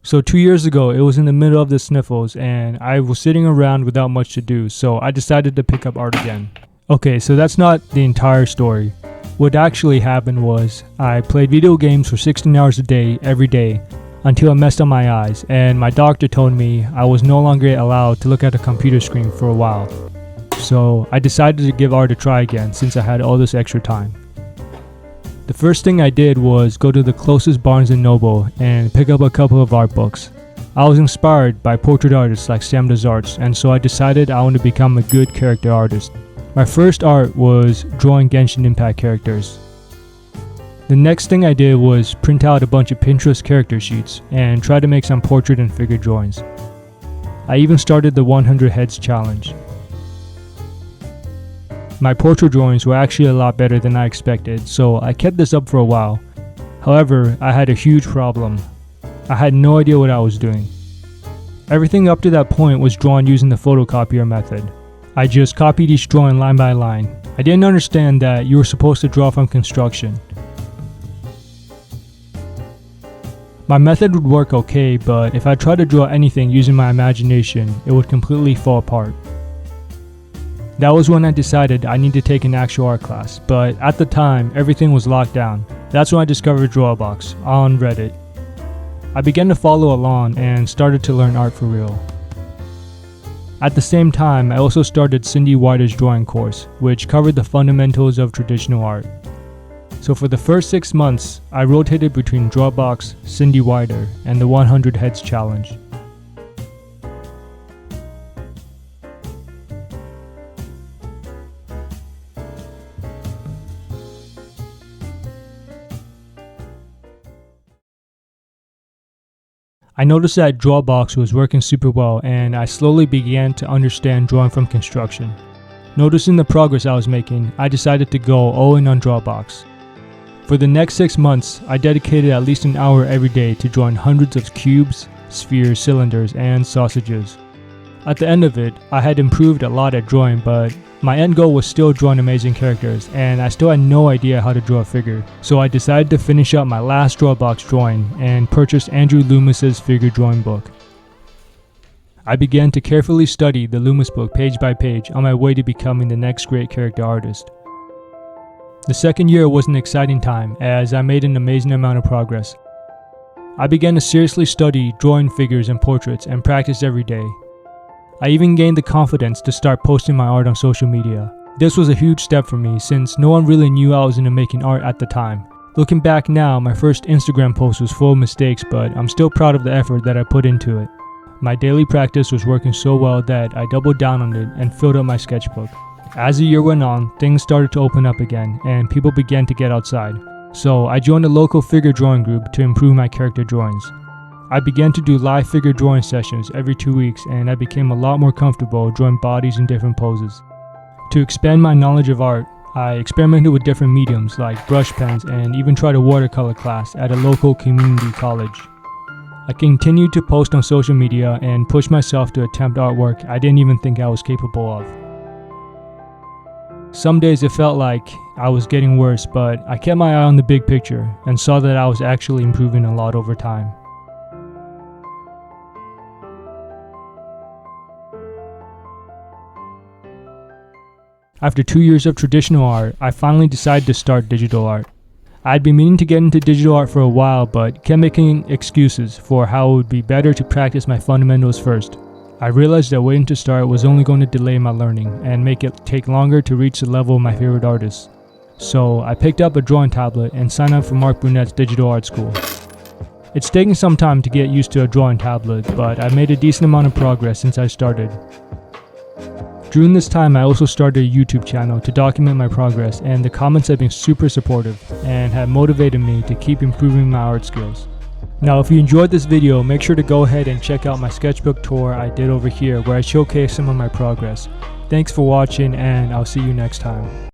So 2 years ago, it was in the middle of the sniffles and I was sitting around without much to do, so I decided to pick up art again. Okay, so that's not the entire story. What actually happened was, I played video games for 16 hours a day, every day, until I messed up my eyes, and my doctor told me I was no longer allowed to look at a computer screen for a while. So I decided to give art a try again since I had all this extra time. The first thing I did was go to the closest Barnes & Noble and pick up a couple of art books. I was inspired by portrait artists like Sam Does Arts, and so I decided I want to become a good character artist. My first art was drawing Genshin Impact characters. The next thing I did was print out a bunch of Pinterest character sheets and try to make some portrait and figure drawings. I even started the 100 Heads challenge. My portrait drawings were actually a lot better than I expected, so I kept this up for a while. However, I had a huge problem. I had no idea what I was doing. Everything up to that point was drawn using the photocopier method. I just copied each drawing line by line. I didn't understand that you were supposed to draw from construction. My method would work okay, but if I tried to draw anything using my imagination, it would completely fall apart. That was when I decided I need to take an actual art class, but at the time, everything was locked down. That's when I discovered Drawabox on Reddit. I began to follow along and started to learn art for real. At the same time, I also started Cindy Wider's drawing course, which covered the fundamentals of traditional art. So for the first 6 months, I rotated between Drawabox, Cindy Wider, and the 100 Heads challenge. I noticed that Drawabox was working super well, and I slowly began to understand drawing from construction. Noticing the progress I was making, I decided to go all in on Drawabox. For the next 6 months, I dedicated at least an hour every day to drawing hundreds of cubes, spheres, cylinders, and sausages. At the end of it, I had improved a lot at drawing, but my end goal was still drawing amazing characters, and I still had no idea how to draw a figure. So I decided to finish up my last Drawabox drawing and purchased Andrew Loomis's figure drawing book. I began to carefully study the Loomis book page by page on my way to becoming the next great character artist. The second year was an exciting time as I made an amazing amount of progress. I began to seriously study drawing figures and portraits and practice every day. I even gained the confidence to start posting my art on social media. This was a huge step for me since no one really knew I was into making art at the time. Looking back now, my first Instagram post was full of mistakes, but I'm still proud of the effort that I put into it. My daily practice was working so well that I doubled down on it and filled up my sketchbook. As the year went on, things started to open up again and people began to get outside. So I joined a local figure drawing group to improve my character drawings. I began to do live figure drawing sessions every 2 weeks, and I became a lot more comfortable drawing bodies in different poses. To expand my knowledge of art, I experimented with different mediums like brush pens and even tried a watercolor class at a local community college. I continued to post on social media and push myself to attempt artwork I didn't even think I was capable of. Some days it felt like I was getting worse, but I kept my eye on the big picture and saw that I was actually improving a lot over time. After 2 years of traditional art, I finally decided to start digital art. I had been meaning to get into digital art for a while, but kept making excuses for how it would be better to practice my fundamentals first. I realized that waiting to start was only going to delay my learning and make it take longer to reach the level of my favorite artists. So I picked up a drawing tablet and signed up for Marc Brunet's digital art school. It's taken some time to get used to a drawing tablet, but I've made a decent amount of progress since I started. During this time, I also started a YouTube channel to document my progress, and the comments have been super supportive and have motivated me to keep improving my art skills. Now, if you enjoyed this video, make sure to go ahead and check out my sketchbook tour I did over here where I showcase some of my progress. Thanks for watching, and I'll see you next time.